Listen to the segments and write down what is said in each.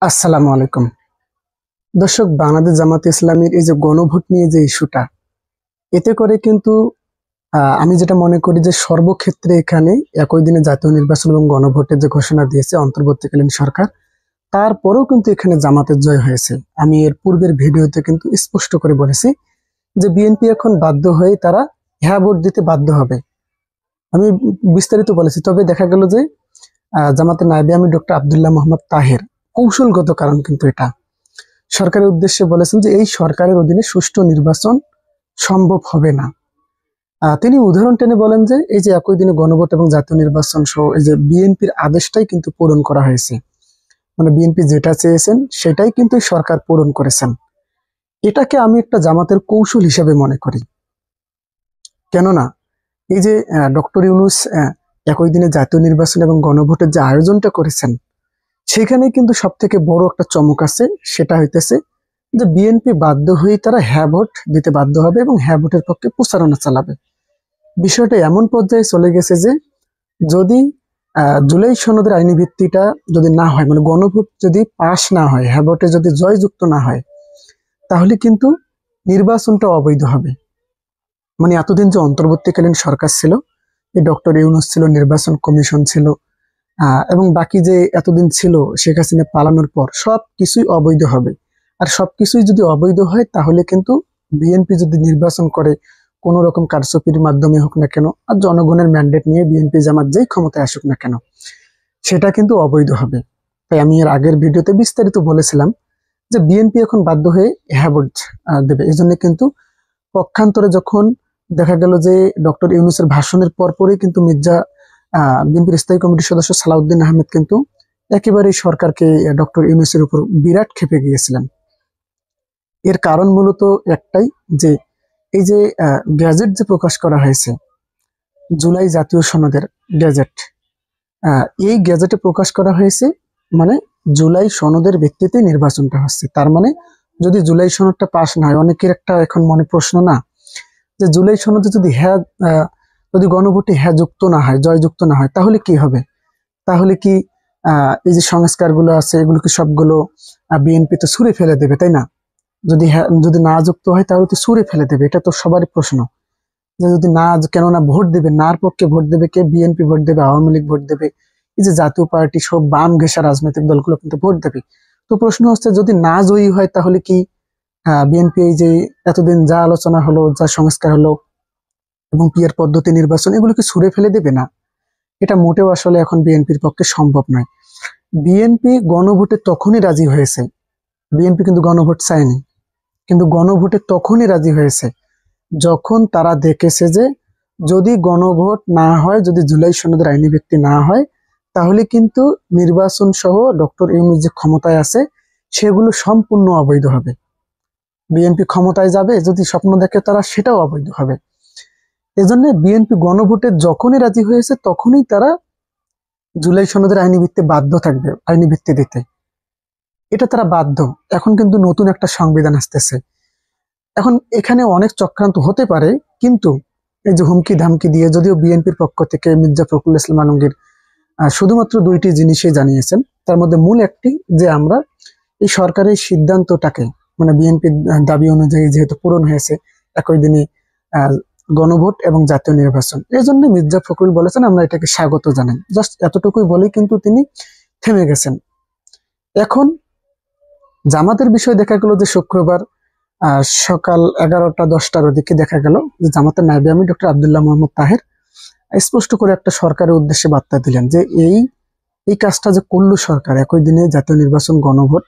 আসসালামু আলাইকুম। দর্শক, বাংলাদেশ জামাত ইসলামীর এই যে গণভোট নিয়ে যে ইস্যুটা, এতে করে কিন্তু আমি যেটা মনে করি যে সর্বক্ষেত্রে এখানে একই দিনে জাতীয় নির্বাচন এবং গণভোটের যে ঘোষণা দিয়েছে অন্তর্বর্তীকালীন সরকার, তারপরেও কিন্তু এখানে জামাতের জয় হয়েছে। আমি এর পূর্বের ভিডিওতে কিন্তু স্পষ্ট করে বলেছি যে বিএনপি এখন বাধ্য হয়ে তারা হ্যাঁ ভোট দিতে বাধ্য হবে। আমি বিস্তারিত বলেছি, তবে দেখা গেল যে জামাতের নায়েবে আমির ডক্টর আব্দুল্লাহ মোহাম্মদ তাহের কৌশলগত কারণ কিন্তু এটা সরকারের উদ্দেশ্যে বলেছেন যে এই সরকারের অধীনে সুষ্ঠু নির্বাচন সম্ভব হবে না। তিনি উদাহরণ টেনে বলেন যে এই যে একই দিনে গণভোট এবং জাতীয় নির্বাচন সহ এই যে বিএনপির আদেশটাই কিন্তু পূরণ করা হয়েছে, মানে বিএনপি যেটা চেয়েছেন সেটাই কিন্তু এই সরকার পূরণ করেছেন। এটাকে আমি একটা জামাতের কৌশল হিসেবে মনে করি। কেননা এই যে ডক্টর ইউনূস একই দিনে জাতীয় নির্বাচন এবং গণভোটের যে আয়োজনটা করেছেন, সেখানে কিন্তু সব থেকে বড় একটা চমক আছে। সেটা হইতেছে যে বিএনপি বাধ্য হয়ে তারা হ্যাঁ ভোট দিতে বাধ্য হবে এবং হ্যাঁ ভোটের পক্ষে প্রচারণা চালাবে। বিষয়টা এমন পর্যায়ে চলে গেছে যে যদি জুলাই সনদের আইনি ভিত্তিটা যদি না হয়, মানে গণভোট যদি পাশ না হয়, হ্যাঁ ভোটে যদি জয়যুক্ত না হয়, তাহলে কিন্তু নির্বাচনটা অবৈধ হবে। মানে এতদিন যে অন্তর্বর্তীকালীন সরকার ছিল, এই ডক্টর ইউনূস ছিল, নির্বাচন কমিশন ছিল, এবং বাকি যে এতদিন ছিল শেখ হাসিনা পালানোর পর, সব কিছুই অবৈধ হবে। আর সবকিছুই যদি অবৈধ হয়, তাহলে কিন্তু বিএনপি যদি নির্বাচন করে, কোন রকম কারচুপির মাধ্যমে হোক না কেন, আর জনগণের ম্যান্ডেট নিয়ে বিএনপি জামাত যেই ক্ষমতায় আসুক না কেন, সেটা কিন্তু অবৈধ হবে। তাই আমি এর আগের ভিডিওতে বিস্তারিত বলেছিলাম যে বিএনপি এখন বাধ্য হয়ে হ্যাঁ ভোট দেবে। এই জন্য কিন্তু পক্ষান্তরে যখন দেখা গেল যে ডক্টর ইউনূসের ভাষণের পরপরই কিন্তু বিএনপির স্থায়ী কমিটির সদস্য সালাউদ্দিন আহমেদ কিন্তু একেবারে সরকারকে ডক্টর ইউনূসের উপর বিরাট ক্ষেপে গিয়েছিলেন। এর কারণ মূলত একটাই, যে এই যে গ্যাজেট যে প্রকাশ করা হয়েছে, জুলাই জাতীয় সনদের গ্যাজেট, এই গ্যাজেটে প্রকাশ করা হয়েছে মানে জুলাই সনদের ভিত্তিতে নির্বাচনটা হচ্ছে। তার মানে যদি জুলাই সনদটা পাশ না হয়, অনেকের একটা এখন মনে প্রশ্ন না, যে জুলাই সনদে যদি যদি গণভোটে হ্যাঁ যুক্ত না হয়, জয়যুক্ত না হয়, তাহলে কি হবে? তাহলে কি এই যে সংস্কারগুলো আছে, এগুলো কি সবগুলো বিএনপি তো ছুঁড়ে ফেলে দেবে, তাই না? যদি হ্যাঁ, যদি না যুক্ত হয় তাহলে তো ছুঁড়ে ফেলে দেবে। এটা তো সবারই প্রশ্ন, যে যদি না, কেননা ভোট দেবে, নার পক্ষে ভোট দেবে কে? বিএনপি ভোট দেবে, আওয়ামী লীগ ভোট দেবে, এই যে জাতীয় পার্টি সব বাম ঘেঁষা রাজনৈতিক দলগুলো কিন্তু ভোট দেবে। তো প্রশ্ন হচ্ছে, যদি না জয়ী হয় তাহলে কি বিএনপি এই যে এতদিন যা আলোচনা হলো, যা সংস্কার হলো এবং পিয়ার পদ্ধতি নির্বাচন, এগুলো কি ছুঁড়ে ফেলে দেবে? না, এটা মোটেও আসলে এখন বিএনপির পক্ষে সম্ভব নয়। বিএনপি গণভোটে তখনই রাজি হয়েছে, বিএনপি কিন্তু গণভোট চায়নি, কিন্তু গণভোটে তখনই রাজি হয়েছে যখন তারা দেখেছে যে যদি গণভোট না হয়, যদি জুলাই সনদের আইনি ভিত্তি না হয়, তাহলে কিন্তু নির্বাচন সহ ডক্টর ইউনূস যে ক্ষমতায় আছে সেগুলো সম্পূর্ণ অবৈধ হবে। বিএনপি ক্ষমতায় যাবে যদি স্বপ্ন দেখে তারা, সেটাও অবৈধ হবে। এজন্য বিএনপি গণভোটে যখনই রাজি হয়েছে তখনই তারা জুলাই সনদের আইনি ভিত্তি বাধ্য থাকবে, আইনি ভিত্তি দিতে। এটা তারা বাধ্য। এখন কিন্তু নতুন একটা সংবিধান আসতেছে, এখন এখানে অনেক চক্রান্ত হতে পারে, কিন্তু এই যে হুমকি ধামকি দিয়ে, যদিও বিএনপির পক্ষ থেকে মির্জা ফখরুল ইসলাম আলমগীর শুধুমাত্র দুইটি জিনিসই জানিয়েছেন, তার মধ্যে মূল একটি, যে আমরা এই সরকারের সিদ্ধান্তটাকে, মানে বিএনপির দাবি অনুযায়ী যেহেতু পূরণ হয়েছে একই দিনে আহ, গণভোট এবং জাতীয় নির্বাচন, এই জন্য মির্জা ফখরুল বলেছেন আমরা এটাকে স্বাগত জানাই। জাস্ট এতটুকুই বলেই কিন্তু তিনি থেমে গেছেন। এখন জামাতের বিষয় দেখা গেল যে শুক্রবার সকাল 11টা 10টার ওদিকে দেখা গেল যে জামাতের নায়েবে আমির ডক্টর আব্দুল্লাহ মোহাম্মদ তাহের স্পষ্ট করে একটা সরকারের উদ্দেশ্যে বার্তা দিলেন যে এই এই কাজটা যে করলো সরকার, একই দিনে জাতীয় নির্বাচন গণভোট,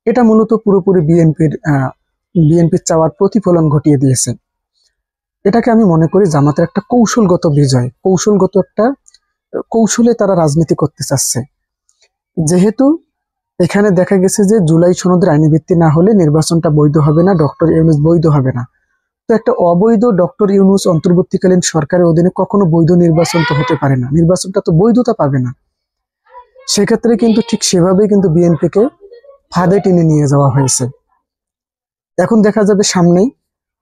এটা মূলত পুরোপুরি বিএনপির চাওয়ার প্রতিফলন ঘটিয়ে দিয়েছে। এটাকে আমি মনে করি জামাতের একটা কৌশলগত বিজয়, কৌশলগত একটা কৌশলে তারা রাজনীতি করতে চাচ্ছে। যেহেতু এখানে দেখা গেছে যে জুলাই সনদের আইনি ভিত্তি না হলে নির্বাচনটা বৈধ হবে না, ডক্টর ইউনূস বৈধ হবে না। তো একটা অবৈধ ডক্টর ইউনূস অন্তর্বর্তীকালীন সরকারের অধীনে কখনো বৈধ নির্বাচন তো হতে পারে না, নির্বাচনটা তো বৈধতা পাবে না। সেক্ষেত্রে কিন্তু ঠিক সেভাবেই কিন্তু বিএনপিকে ফাঁদে টেনে নিয়ে যাওয়া হয়েছে। এখন দেখা যাবে সামনেই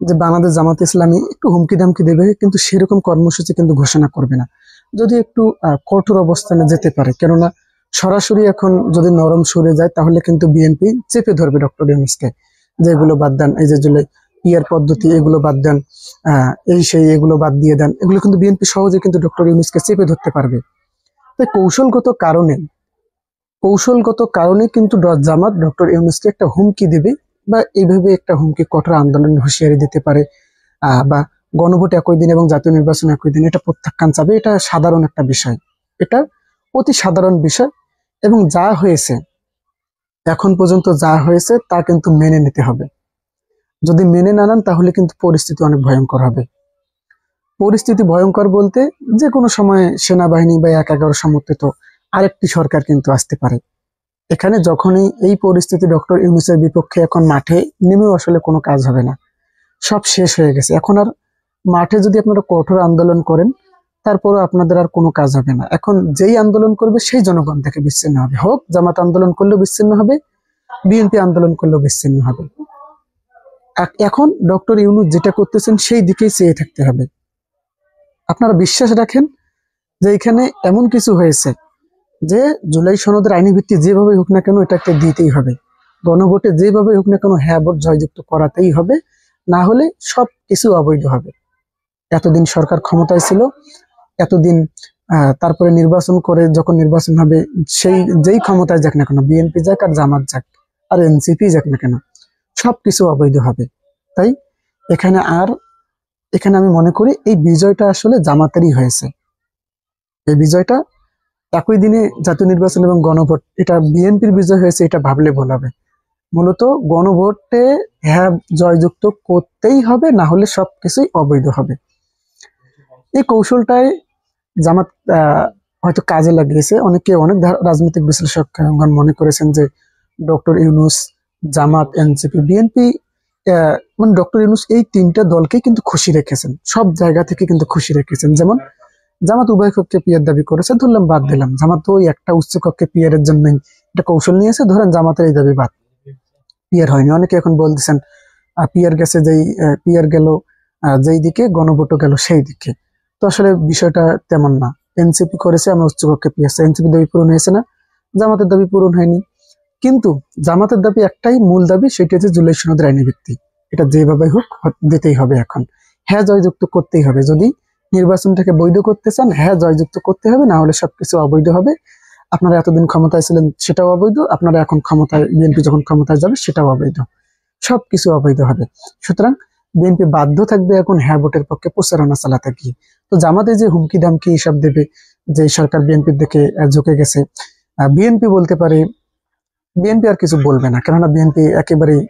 যে বাংলাদেশ জামাত ইসলামী একটু হুমকি দামকি দেবে, কিন্তু সেরকম কর্মসূচি কিন্তু ঘোষণা করবে না, যদি একটু কঠোর অবস্থানে যেতে পারে। কেননা সরাসরি এখন যদি নরম সুরে যায় তাহলে কিন্তু বিএনপি চেপে ধরবে ডক্টর ইউনূসকে, যে এগুলো বাদ দেন, এই যে জুলাই পিয়ার পদ্ধতি এগুলো বাদ দেন, এই সেই এগুলো বাদ দিয়ে দেন, এগুলো কিন্তু বিএনপি সহজে কিন্তু ডক্টর ইউনূসকে চেপে ধরতে পারবে। তাই কৌশলগত কারণে কিন্তু জামাত ডক্টর ইউনূসকে একটা হুমকি দিবে, বা এইভাবে একটা হুমকি কঠোর আন্দোলনের হুঁশিয়ারি দিতে পারে, বা গণভোট একই দিন এবং জাতীয় নির্বাচন একই দিন, এটা প্রত্যাখ্যান চাবে। এটা সাধারণ একটা বিষয়, এটা অতি সাধারণ বিষয়। এবং যা হয়েছে, এখন পর্যন্ত যা হয়েছে তা কিন্তু মেনে নিতে হবে। যদি মেনে না নেন তাহলে কিন্তু পরিস্থিতি অনেক ভয়ঙ্কর হবে। পরিস্থিতি ভয়ঙ্কর বলতে যে কোনো সময় সেনাবাহিনী বা ১/১১ সমর্থিত আরেকটি সরকার কিন্তু আসতে পারে। এখানে যখনই এই পরিস্থিতি ডক্টর ইউনূসের বিপক্ষে, এখন মাঠে নেমেও আসলে কোনো কাজ হবে না, সব শেষ হয়ে গেছে। এখন আর মাঠে যদি আপনারা কঠোর আন্দোলন করেন তারপরও আপনাদের আর কোনো কাজ হবে না। এখন যেই আন্দোলন করবে সেই জনগণ থেকে বিচ্ছিন্ন হবে, হোক জামাত আন্দোলন করলেও বিচ্ছিন্ন হবে, বিএনপি আন্দোলন করলেও বিচ্ছিন্ন হবে। এখন ডক্টর ইউনূস যেটা করতেছেন সেই দিকেই চেয়ে থাকতে হবে। আপনারা বিশ্বাস রাখেন যে এখানে এমন কিছু হয়েছে যে জুলাই সনদের আইনি ভিত্তি যেভাবে হোক না কেন এটাকে দিতেই হবে, গণভোটে যেভাবে হোক না কেন হ্যাঁ ভোট জয়যুক্ত করাতেই হবে, না হলে সব কিছু অবৈধ হবে। এতদিন সরকার ক্ষমতায় ছিল, এতদিন তারপরে নির্বাচন করে যখন নির্বাচন হবে, সেই যেই ক্ষমতায় যাক না কেন, বিএনপি যাক আর জামাত যাক আর এনসিপি যাক না কেন, সবকিছু অবৈধ হবে। তাই এখানে আমি মনে করি এই বিজয়টা আসলে জামাতেরই হয়েছে। এই বিজয়টা একই দিনে জাতীয় নির্বাচন এবং গণভোট, এটা বিএনপির বিজয় হয়েছে এটা ভাবলে ভুল হবে। মূলত গণভোটে হ্যাঁ জয়যুক্ত করতেই হবে, না হলে সবকিছুই অবৈধ হবে। এই কৌশলটাই জামাত হয়তো কাজে লাগিয়েছে। অনেক রাজনৈতিক বিশ্লেষকগণ মনে করেছেন যে ডক্টর ইউনূস, জামাত, এনসিপি, বিএনপি, মানে ডক্টর ইউনূস এই তিনটা দলকেই কিন্তু খুশি রেখেছেন, সব জায়গা থেকে কিন্তু খুশি রেখেছেন। যেমন জামাত উভয় কক্ষে পিয়ার দাবি করেছে, ধরলাম বাদ দিলাম, জামাত তো ওই একটা উচ্চ কক্ষে পিয়ারের জন্যই এটা কৌশল নিয়েছে, ধরেন জামাতের এই দাবি বাদ, পিয়ার হয়নি। অনেকে এখন বলতেছেন পিয়ার গেছে, পিয়ার গেল যেই দিকে, গণভোটও গেল সেই দিকে। তো আসলে বিষয়টা তেমন না। এনসিপি করেছে, আমরা উচ্চকক্ষে পিয়ারছে, এনসিপি দাবি পূরণ হয়েছে না, জামাতের দাবি পূরণ হয়নি। কিন্তু জামাতের দাবি একটাই, মূল দাবি, সেটি হচ্ছে জুলাই সনদের আইনি ভিত্তি, এটা যেভাবে হোক দিতেই হবে। এখন হ্যাঁ জয়যুক্ত করতেই হবে, যদি নির্বাচনটাকে বৈধ করতে চান হ্যাঁ জয়যুক্ত করতে হবে, না হলে সবকিছু অবৈধ হবে। আপনারা এতদিন ক্ষমতায় ছিলেন সেটাও অবৈধ, আপনারা এখন ক্ষমতায়, বিএনপি যখন ক্ষমতায় যাবে সেটাও অবৈধ, সবকিছু অবৈধ হবে। সুতরাং বিএনপি বাধ্য থাকবে এখন হ্যাঁ ভোটের পক্ষে প্রচারণা চালাতে গিয়ে। তো জামাতে যে হুমকি দামকি হিসাব দেবে যে সরকার বিএনপির দিকে ঝুঁকে গেছে, বিএনপি বলতে পারে, বিএনপি আর কিছু বলবে না, কেননা বিএনপি একেবারেই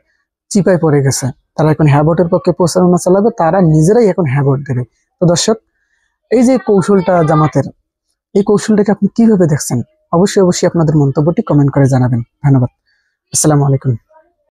চিপায় পড়ে গেছে। তারা এখন হ্যাঁ ভোটের পক্ষে প্রচারণা চালাবে, তারা নিজেরাই এখন হ্যাঁ ভোট দেবে। তো দর্শক, এই যে কৌশলটা জামাতের, এই কৌশলটাকে আপনি কিভাবে দেখছেন? অবশ্যই আপনাদের মন্তব্যটি কমেন্ট করে জানাবেন। ধন্যবাদ। আসসালামু আলাইকুম।